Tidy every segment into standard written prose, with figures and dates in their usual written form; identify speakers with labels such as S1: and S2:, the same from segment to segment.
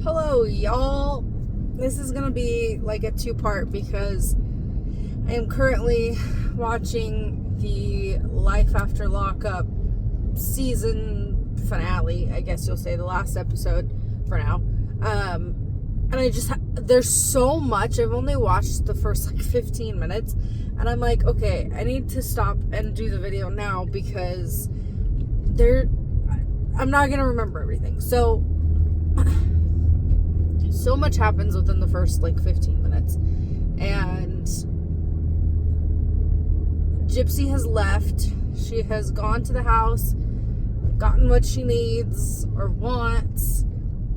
S1: Hello, y'all. This is gonna be like a two-part because I am currently watching the Life After Lockup season finale. I guess you'll say the last episode for now. And there's so much. I've only watched the first 15 minutes, and I'm like, okay, I need to stop and do the video now because I'm not gonna remember everything. So much happens within the first 15 minutes, and Gypsy has left. She has gone to the house, gotten what she needs or wants,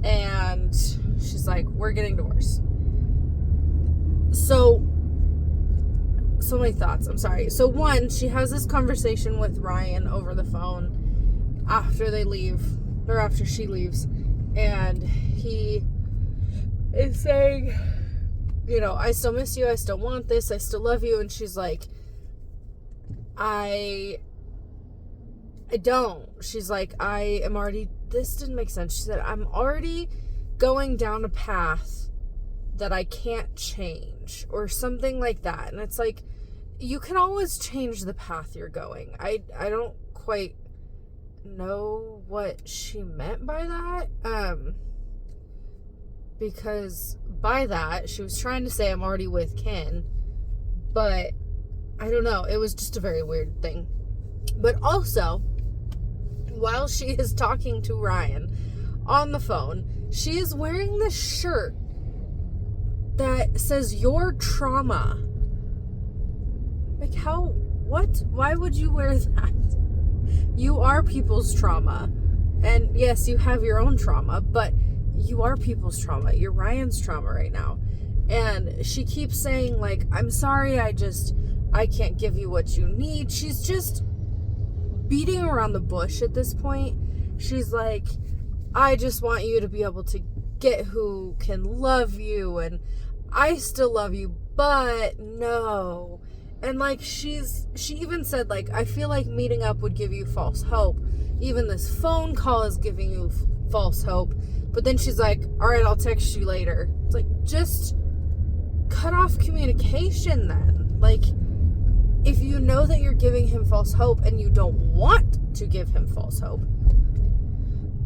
S1: and she's like, we're getting divorced. So many thoughts. I'm sorry. So one, she has this conversation with Ryan over the phone after they leave, or after she leaves, and he is saying, I still miss you, I still want this, I still love you. And she's like, I don't. She's like, this didn't make sense. She said, I'm already going down a path that I can't change, or something like that. And it's like, you can always change the path you're going. I don't quite know what she meant by that. Because by that, she was trying to say I'm already with Ken, but I don't know. It was just a very weird thing. But also, while she is talking to Ryan on the phone, she is wearing this shirt that says your trauma. Like, why would you wear that? You are people's trauma. And yes, you have your own trauma, but you are people's trauma. You're Ryan's trauma right now. And she keeps saying, I'm sorry, I can't give you what you need. She's just beating around the bush at this point. She's like, I just want you to be able to get who can love you, and I still love you, but no. And she even said, I feel like meeting up would give you false hope. Even this phone call is giving you false hope. But then she's like, all right, I'll text you later. It's like, just cut off communication then. If you know that you're giving him false hope and you don't want to give him false hope,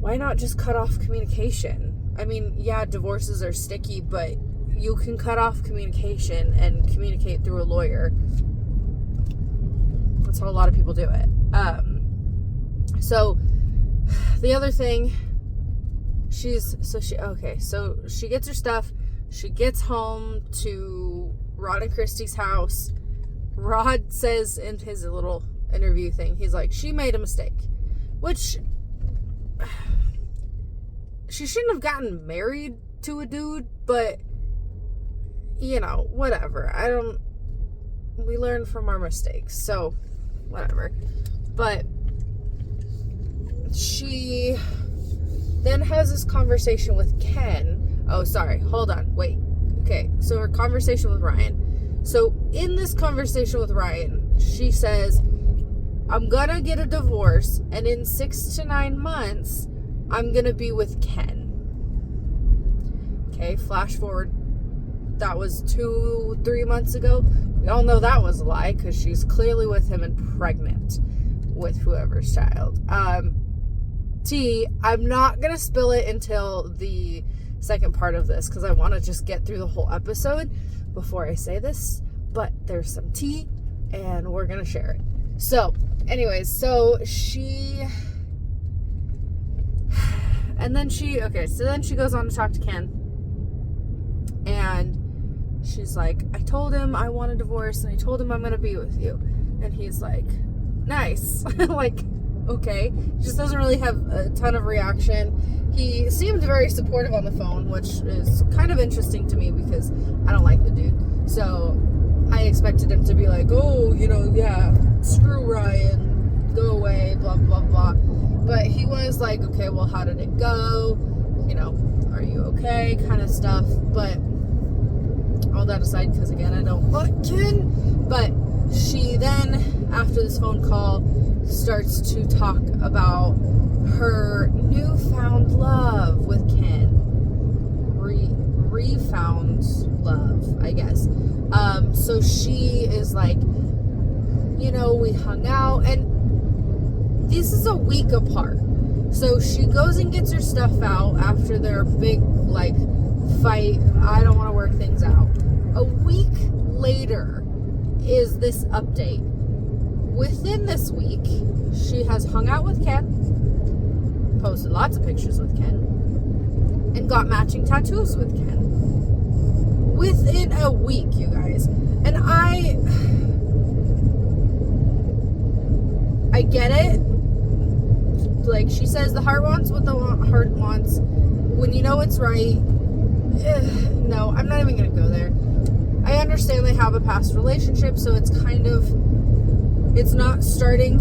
S1: why not just cut off communication? I mean, yeah, divorces are sticky, but you can cut off communication and communicate through a lawyer. That's how a lot of people do it. So the other thing, she gets her stuff. She gets home to Rod and Christy's house. Rod says in his little interview thing, he's like, she made a mistake, which she shouldn't have gotten married to a dude, but whatever. We learn from our mistakes, so whatever. But she then has this conversation with Ken. Oh, sorry. Hold on. Wait. Okay. So her conversation with Ryan. So in this conversation with Ryan, she says, I'm gonna get a divorce, and in 6 to 9 months, I'm gonna be with Ken. Okay. Flash forward. That was 2-3 months ago. We all know that was a lie because she's clearly with him and pregnant with whoever's child. I'm not going to spill it until the second part of this because I want to just get through the whole episode before I say this, but there's some tea and we're going to share it. So, anyways, so then she goes on to talk to Ken, and she's like, I told him I want a divorce, and I told him I'm going to be with you. And he's like, nice. Okay. Just doesn't really have a ton of reaction. He seemed very supportive on the phone, which is kind of interesting to me because I don't like the dude. So I expected him to be like, oh, yeah, screw Ryan, go away, blah, blah, blah. But he was like, okay, well, how did it go? Are you okay? Kind of stuff. But all that aside, because again, I don't like Ken. But she then, after this phone call, starts to talk about her newfound love with Ken. I guess. So she is like, you know, we hung out, and this is a week apart. So she goes and gets her stuff out after their big, like, fight. I don't want to work things out. A week later is this update. Within this week, she has hung out with Ken, posted lots of pictures with Ken, and got matching tattoos with Ken. Within a week, you guys. And I get it. Like, she says the heart wants what the heart wants. When you know it's right. No, I'm not even going to go there. I understand they have a past relationship, so it's kind of, it's not starting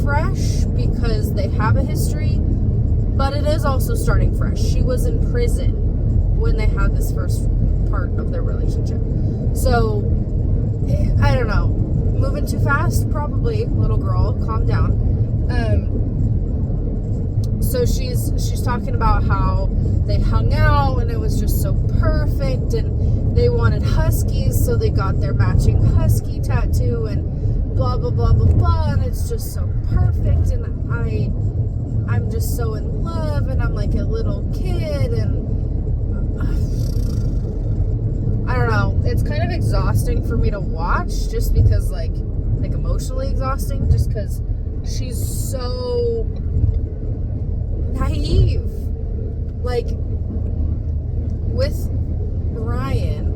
S1: fresh because they have a history, but it is also starting fresh. She was in prison when they had this first part of their relationship. So, I don't know. Moving too fast? Probably. Little girl, calm down. So she's talking about how they hung out and it was just so perfect, and they wanted huskies, so they got their matching husky tattoo, and blah blah blah blah blah, and it's just so perfect, and I'm just so in love, and I'm like a little kid, and I don't know, it's kind of exhausting for me to watch, just because like emotionally exhausting, just because she's so naive. Like, with Ryan,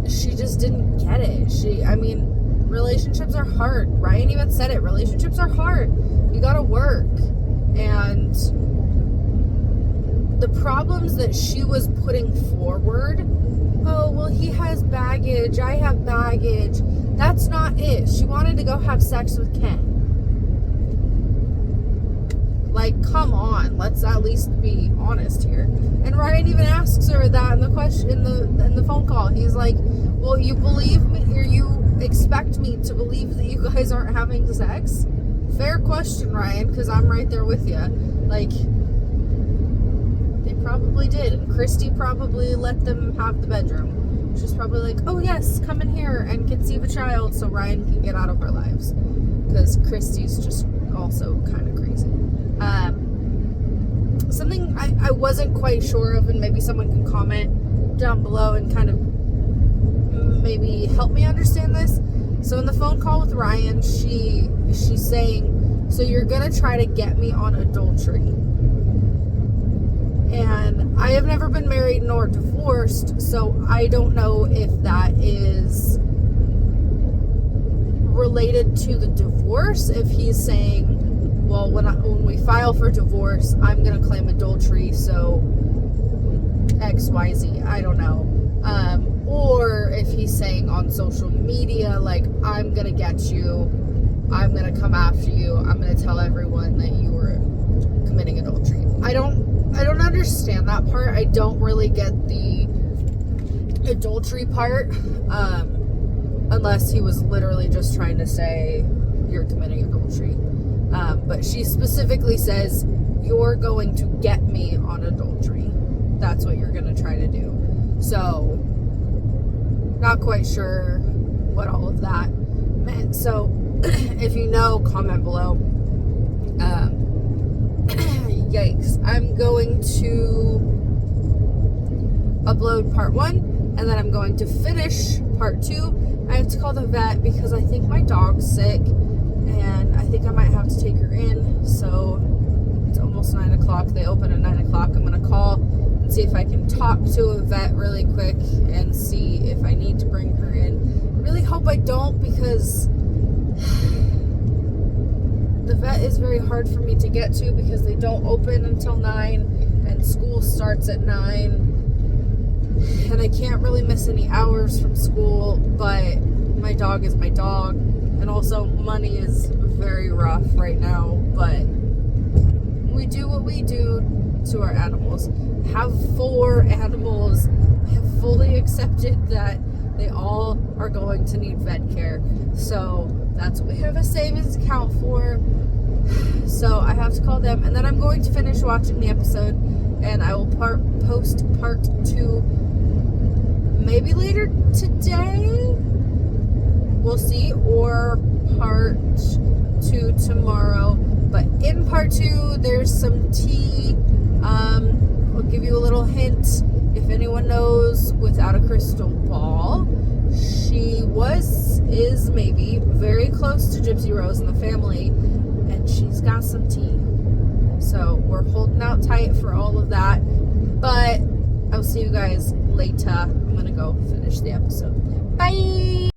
S1: she just didn't get it. I mean, relationships are hard. Ryan even said it. Relationships are hard. You gotta work. And the problems that she was putting forward, oh, well, he has baggage, I have baggage. That's not it. She wanted to go have sex with Ken. Like, come on, let's at least be honest here. And Ryan even asks her that in the question, in the phone call. He's like, well, you believe me, or you expect me to believe that you guys aren't having sex? Fair question, Ryan, because I'm right there with you. Like, they probably did, and Christy probably let them have the bedroom. She's probably like, oh yes, come in here and conceive a child so Ryan can get out of our lives, because Christy's just also kind of crazy. Something I wasn't quite sure of, and maybe someone can comment down below and kind of maybe help me understand this. So in the phone call with Ryan, she's saying, so you're gonna try to get me on adultery. And I have never been married nor divorced, so I don't know if that is related to the divorce. If he's saying, well, when we file for divorce, I'm going to claim adultery, so XYZ, I don't know. Or if he's saying on social media, like, I'm going to get you, I'm going to come after you, I'm going to tell everyone that you were committing adultery. I don't understand that part. I don't really get the adultery part, unless he was literally just trying to say you're committing adultery. But she specifically says, you're going to get me on adultery. That's what you're going to try to do. So, not quite sure what all of that meant. So, if you know, comment below. Yikes. I'm going to upload part 1, and then I'm going to finish part 2. I have to call the vet because I think my dog's sick, and I think I might have to take her in. So it's almost 9 o'clock. They open at 9 o'clock. I'm going to call and see if I can talk to a vet really quick and see if I need to bring her in. I really hope I don't, because the vet is very hard for me to get to because they don't open until 9 and school starts at 9. And I can't really miss any hours from school, but my dog is my dog. And also, money is very rough right now, but we do what we do to our animals. Have 4 animals. I have fully accepted that they all are going to need vet care. So that's what we have a savings account for. So I have to call them, and then I'm going to finish watching the episode, and I will post part 2 maybe later today. We'll see. Or part 2 tomorrow. But in part 2, there's some tea. I'll give you a little hint. If anyone knows without a crystal ball, she is maybe very close to Gypsy Rose and the family, and she's got some tea. So we're holding out tight for all of that. But I'll see you guys later. I'm gonna go finish the episode. Bye.